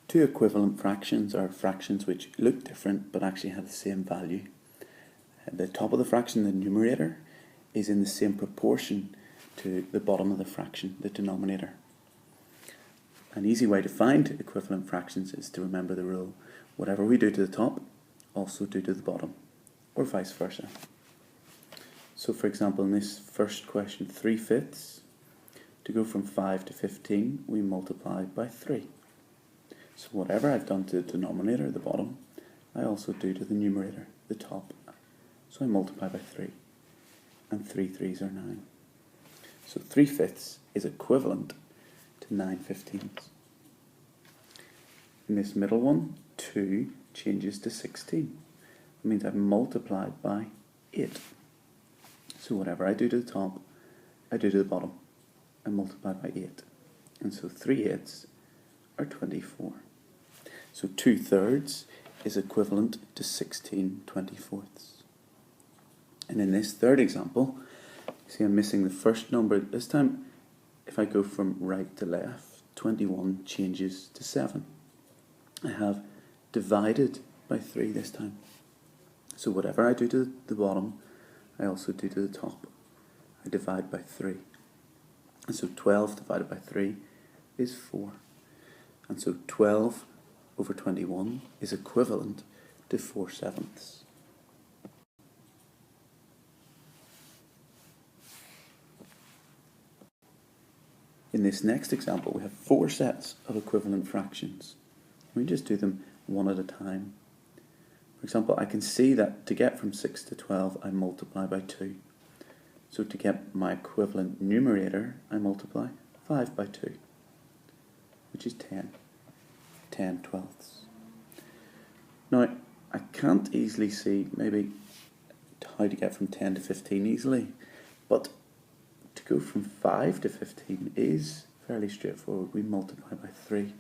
Two equivalent fractions are fractions which look different but actually have the same value. The top of the fraction, the numerator, is in the same proportion to the bottom of the fraction, the denominator. An easy way to find equivalent fractions is to remember the rule: whatever we do to the top, also do to the bottom, or vice versa. So for example, in this first question, 3/5, to go from 5 to 15, we multiply by 3. So whatever I've done to the denominator, the bottom, I also do to the numerator, the top. So I multiply by 3, and 3 3s are 9. So 3/5 is equivalent to 9/15. In this middle one, 2 changes to 16. That means I've multiplied by 8. So whatever I do to the top, I do to the bottom. I multiply by 8. And so 3/8 are 24. So 2/3 is equivalent to 16/24. And in this third example, you see I'm missing the first number. This time, if I go from right to left, 21 changes to 7. I have divided by 3 this time. So whatever I do to the bottom, I also do to the top. I divide by 3. And so 12 divided by 3 is 4. And so 12 over 21 is equivalent to 4/7. In this next example, we have 4 sets of equivalent fractions. We just do them one at a time. For example, I can see that to get from 6 to 12, I multiply by 2. So to get my equivalent numerator, I multiply 5 by 2, which is 10. 10/12. Now, I can't easily see maybe how to get from 10 to 15 easily, but to go from 5 to 15 is fairly straightforward. We multiply by 3.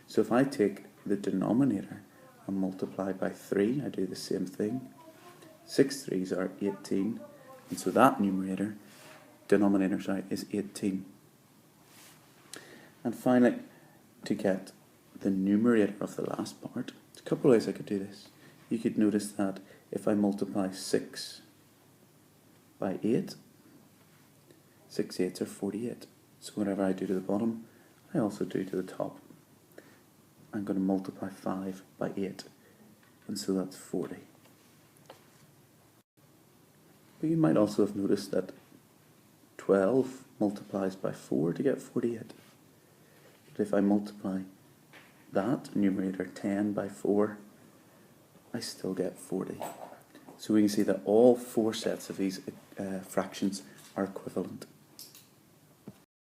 So if I take the denominator and multiply by 3, I do the same thing. 6 3s are 18, and so that denominator is 18. And finally, to get the numerator of the last part, there's a couple of ways I could do this. You could notice that if I multiply 6 by 8, 6 8s are 48. So whatever I do to the bottom, I also do to the top. I'm going to multiply 5 by 8, and so that's 40. But you might also have noticed that 12 multiplies by 4 to get 48. But if I multiply that numerator 10 by 4, I still get 40. So we can see that all 4 sets of these fractions are equivalent.